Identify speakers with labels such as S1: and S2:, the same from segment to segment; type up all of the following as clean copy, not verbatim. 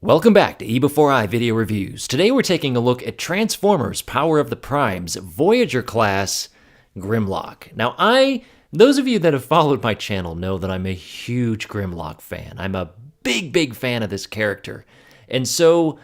S1: Welcome back to eBEFOREi Video Reviews. Today we're taking a look at Transformers Power of the Prime's Voyager class Grimlock. Now those of you that have followed my channel know that I'm a huge Grimlock fan. I'm a big fan of this character. And so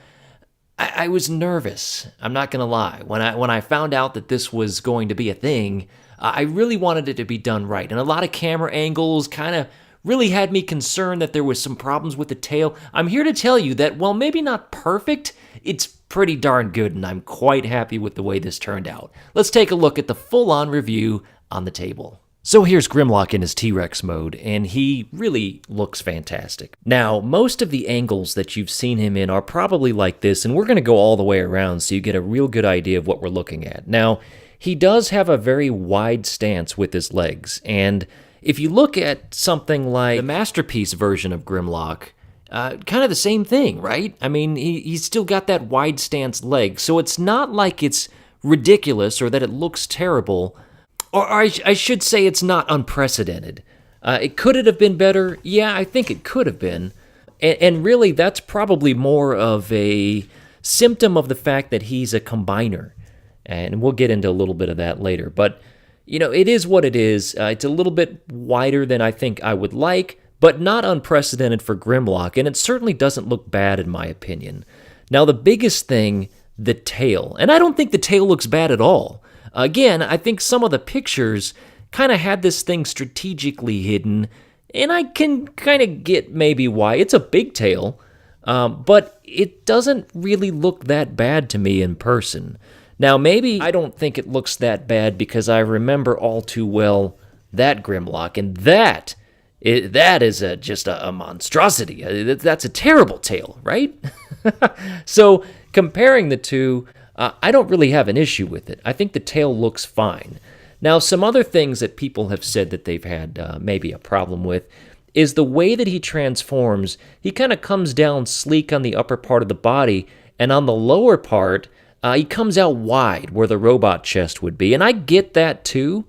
S1: I was nervous, I'm not gonna lie. When I found out that this was going to be a thing, I really wanted it to be done right. And a lot of camera angles kind of really had me concerned that there was some problems with the tail. I'm here to tell you that, while maybe not perfect, it's pretty darn good, and I'm quite happy with the way this turned out. Let's take a look at the full-on review on the table. So here's Grimlock in his T-Rex mode, and he really looks fantastic. Now, most of the angles that you've seen him in are probably like this, and we're going to go all the way around so you get a real good idea of what we're looking at. Now, he does have a very wide stance with his legs, and if you look at something like the Masterpiece version of Grimlock, kind of the same thing, right? I mean, he's still got that wide stance leg, so it's not like it's ridiculous or that it looks terrible, or I should say it's not unprecedented. Could it have been better? Yeah, I think it could have been, and really that's probably more of a symptom of the fact that he's a combiner, and we'll get into a little bit of that later, but you know, it is what it is. It's a little bit wider than I think I would like, but not unprecedented for Grimlock, and it certainly doesn't look bad in my opinion. Now, the biggest thing, the tail. And I don't think the tail looks bad at all. Again, I think some of the pictures kind of had this thing strategically hidden, and I can kind of get maybe why. It's a big tail, but it doesn't really look that bad to me in person. Now, maybe I don't think it looks that bad because I remember all too well that Grimlock, and that is just a monstrosity. That's a terrible tail, right? So, comparing the two, I don't really have an issue with it. I think the tail looks fine. Now, some other things that people have said that they've had maybe a problem with is the way that he transforms. He kind of comes down sleek on the upper part of the body, and on the lower part, he comes out wide where the robot chest would be, and I get that too,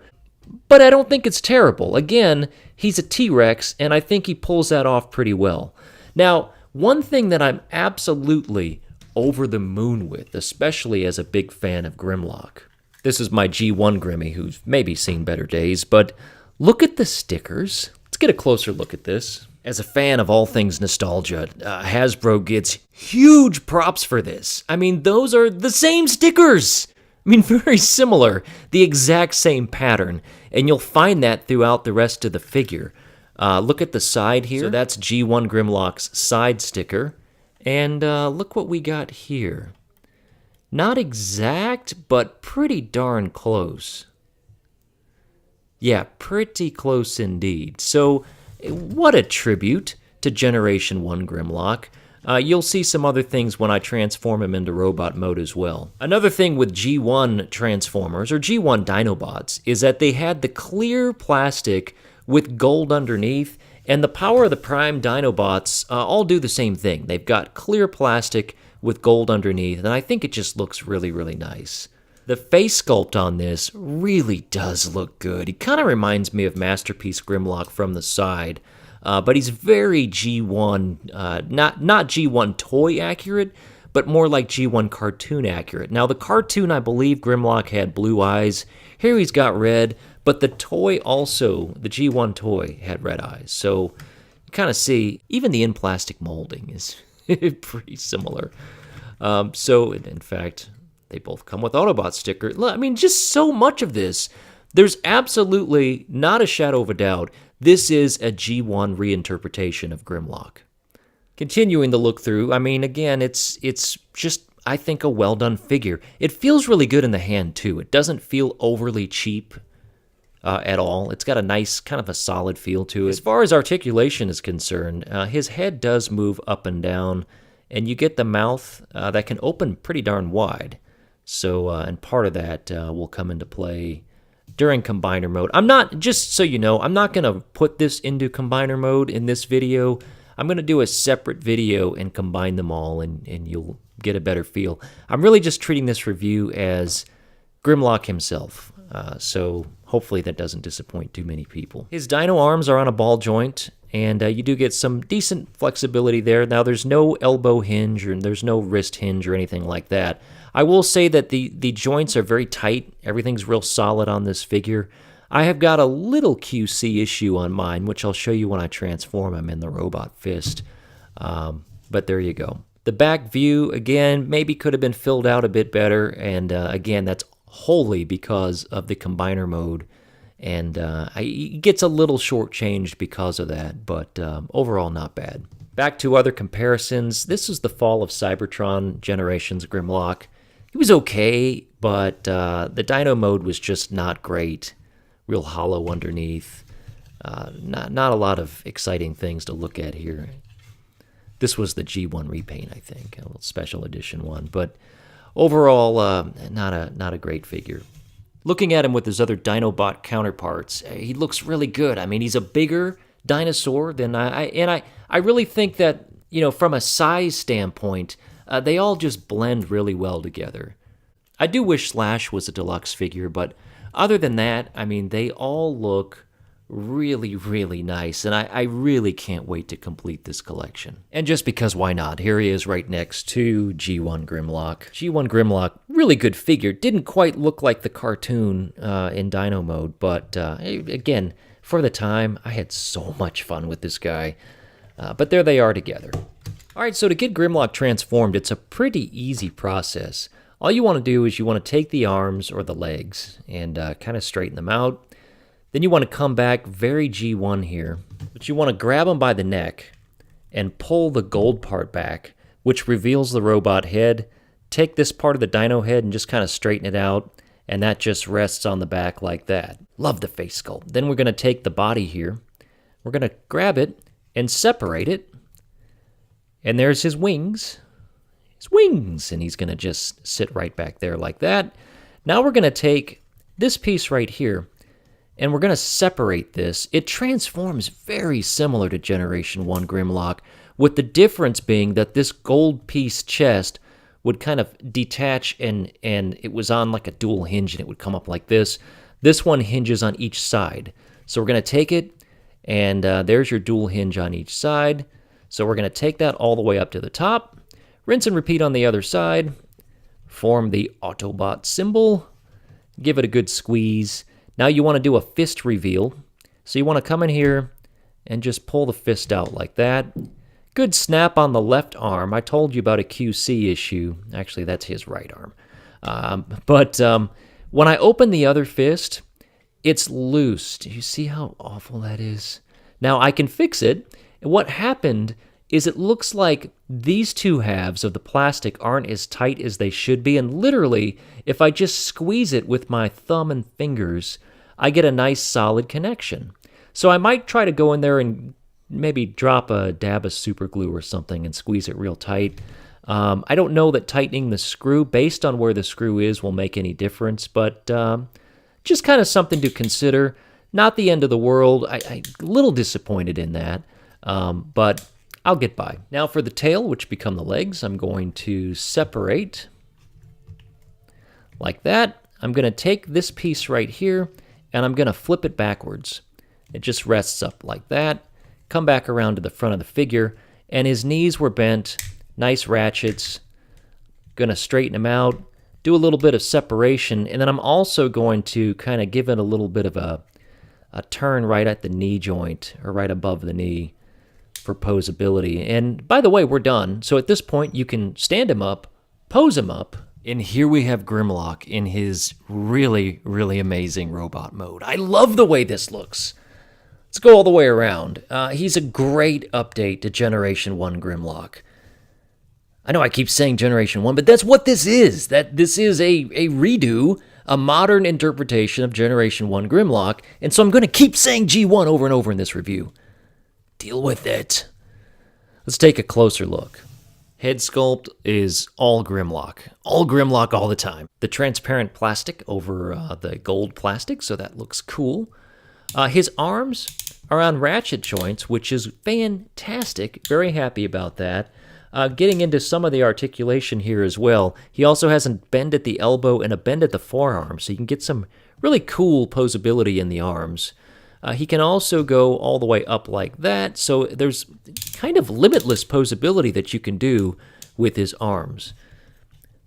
S1: but I don't think it's terrible. Again, he's a T-Rex, and I think he pulls that off pretty well. Now, one thing that I'm absolutely over the moon with, especially as a big fan of Grimlock. This is my G1 Grimmy, who's maybe seen better days, but look at the stickers. Let's get a closer look at this. As a fan of all things nostalgia, Hasbro gets huge props for this. I mean, those are the same stickers. I mean, very similar, the exact same pattern, and you'll find that throughout the rest of the figure. Look at the side here. So that's G1 Grimlock's side sticker, and look what we got here. Not exact, but pretty darn close. Yeah, pretty close indeed. So, what a tribute to Generation 1 Grimlock. You'll see some other things when I transform him into robot mode as well. Another thing with G1 Transformers, or G1 Dinobots, is that they had the clear plastic with gold underneath, and the Power of the Prime Dinobots all do the same thing. They've got clear plastic with gold underneath, and I think it just looks really nice. The face sculpt on this really does look good. He kind of reminds me of Masterpiece Grimlock from the side, but he's very G1, not G1 toy accurate, but more like G1 cartoon accurate. Now, the cartoon, I believe Grimlock had blue eyes. Here he's got red, but the toy also, the G1 toy, had red eyes. So you kind of see, even the in-plastic molding is pretty similar. So, in fact, they both come with Autobot sticker. I mean, just so much of this. There's absolutely not a shadow of a doubt. This is a G1 reinterpretation of Grimlock. Continuing to look through, I mean, again, it's just, I think, a well-done figure. It feels really good in the hand, too. It doesn't feel overly cheap at all. It's got a nice, kind of a solid feel to it. As far as articulation is concerned, his head does move up and down, and you get the mouth that can open pretty darn wide. So, and part of that will come into play during combiner mode. I'm not, just so you know, I'm not going to put this into combiner mode in this video. I'm going to do a separate video and combine them all, and you'll get a better feel. I'm really just treating this review as Grimlock himself. So hopefully that doesn't disappoint too many people. His dino arms are on a ball joint, and you do get some decent flexibility there. Now, there's no elbow hinge, or there's no wrist hinge or anything like that. I will say that the joints are very tight. Everything's real solid on this figure. I have got a little QC issue on mine, which I'll show you when I transform him in the robot fist. But there you go. The back view, again, maybe could have been filled out a bit better, and again, that's wholly because of the combiner mode, and it gets a little shortchanged because of that, but overall not bad. Back to other comparisons, this is the Fall of Cybertron Generations Grimlock. It was okay, but the Dino mode was just not great. Real hollow underneath. Not a lot of exciting things to look at here. This was the G1 repaint, I think, a little special edition one, but overall, not a great figure. Looking at him with his other Dinobot counterparts, he looks really good. I mean, he's a bigger dinosaur than I really think that, you know, from a size standpoint, they all just blend really well together. I do wish Slash was a deluxe figure, but other than that, I mean, they all look really, really nice, and I really can't wait to complete this collection. And just because, why not? Here he is right next to G1 Grimlock. G1 Grimlock, really good figure. Didn't quite look like the cartoon in Dino mode, but again, for the time, I had so much fun with this guy. But there they are together. All right, so to get Grimlock transformed, it's a pretty easy process. All you want to do is you want to take the arms or the legs and kind of straighten them out. Then you want to come back very G1 here, but you want to grab them by the neck and pull the gold part back, which reveals the robot head. Take this part of the dino head and just kind of straighten it out, and that just rests on the back like that. Love the face sculpt. Then we're going to take the body here. We're going to grab it and separate it, and there's his wings. His wings! And he's going to just sit right back there like that. Now we're going to take this piece right here, and we're going to separate this. It transforms very similar to Generation 1 Grimlock, with the difference being that this gold piece chest would kind of detach, and it was on like a dual hinge, and it would come up like this. This one hinges on each side. So we're going to take it, and there's your dual hinge on each side. So we're going to take that all the way up to the top, rinse and repeat on the other side, form the Autobot symbol, give it a good squeeze. Now you want to do a fist reveal. So you want to come in here and just pull the fist out like that. Good snap on the left arm. I told you about a QC issue. Actually, that's his right arm. But when I open the other fist, it's loose. Do you see how awful that is? Now I can fix it. And what happened is it looks like these two halves of the plastic aren't as tight as they should be, and literally, if I just squeeze it with my thumb and fingers, I get a nice solid connection. So I might try to go in there and maybe drop a dab of super glue or something and squeeze it real tight. I don't know that tightening the screw based on where the screw is will make any difference, but just kind of something to consider. Not the end of the world. I'm a little disappointed in that, but I'll get by. Now for the tail, which become the legs, I'm going to separate like that. I'm going to take this piece right here, and I'm going to flip it backwards. It just rests up like that. Come back around to the front of the figure, and his knees were bent. Nice ratchets. Going to straighten him out, do a little bit of separation, and then I'm also going to kind of give it a little bit of a turn right at the knee joint, or right above the knee, for posability. And by the way, we're done. So at this point, you can stand him up, pose him up, and here we have Grimlock in his really, really amazing robot mode. I love the way this looks. Let's go all the way around. He's a great update to Generation 1 Grimlock. I know I keep saying Generation 1, but that's what this is. This is a redo, a modern interpretation of Generation 1 Grimlock, and so I'm going to keep saying G1 over and over in this review. Deal with it. Let's take a closer look. Head sculpt is all Grimlock all the time. The transparent plastic over the gold plastic, so that looks cool. His arms are on ratchet joints, which is fantastic. Very happy about that. Getting into some of the articulation here as well, he also has a bend at the elbow and a bend at the forearm, so you can get some really cool posability in the arms. He can also go all the way up like that, so there's kind of limitless posability that you can do with his arms.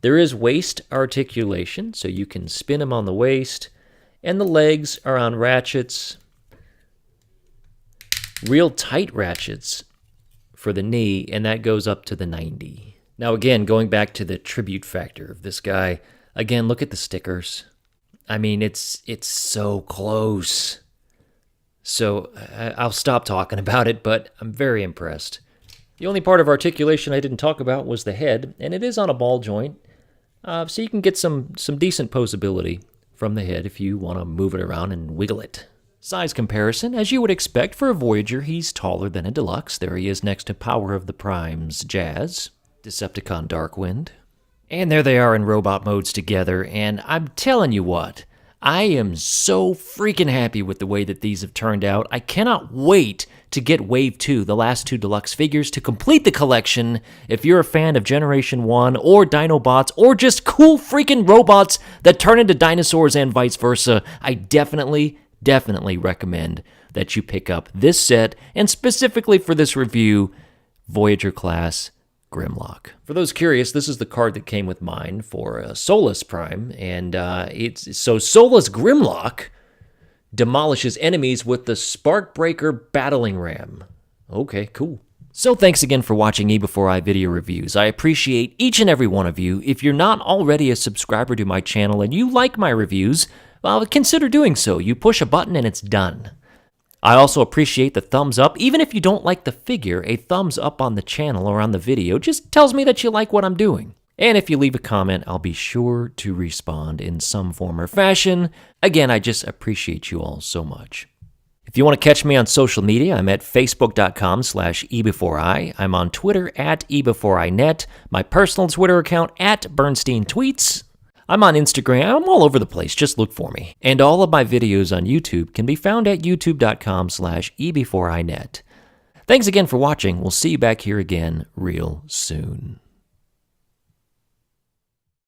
S1: There is waist articulation, so you can spin him on the waist, and the legs are on ratchets, real tight ratchets for the knee, and that goes up to the 90. Now again, going back to the tribute factor of this guy, again, look at the stickers. I mean, it's so close. So I'll stop talking about it, but I'm very impressed. The only part of articulation I didn't talk about was the head, and it is on a ball joint, so you can get some decent posability from the head if you want to move it around and wiggle it. Size comparison, as you would expect for a Voyager, he's taller than a Deluxe. There he is next to Power of the Primes Jazz, Decepticon Darkwind. And there they are in robot modes together, and I'm telling you what, I am so freaking happy with the way that these have turned out. I cannot wait to get Wave 2, the last 2 Deluxe figures, to complete the collection. If you're a fan of Generation 1, or Dinobots, or just cool freaking robots that turn into dinosaurs and vice versa, I definitely recommend that you pick up this set, and specifically for this review, Voyager class Grimlock. For those curious, this is the card that came with mine for Solus Prime, and so Solus Grimlock demolishes enemies with the Sparkbreaker Battling Ram. Okay, cool. So thanks again for watching eBEFOREi video reviews. I appreciate each and every one of you. If you're not already a subscriber to my channel and you like my reviews, well, consider doing so. You push a button and it's done. I also appreciate the thumbs up. Even if you don't like the figure, a thumbs up on the channel or on the video just tells me that you like what I'm doing. And if you leave a comment, I'll be sure to respond in some form or fashion. Again, I just appreciate you all so much. If you want to catch me on social media, I'm at facebook.com/eBEFOREi. I'm on Twitter at eBEFOREiNet, my personal Twitter account at Bernstein Tweets. I'm on Instagram. I'm all over the place. Just look for me. And all of my videos on YouTube can be found at youtube.com/eBEFOREiNet. Thanks again for watching. We'll see you back here again real soon.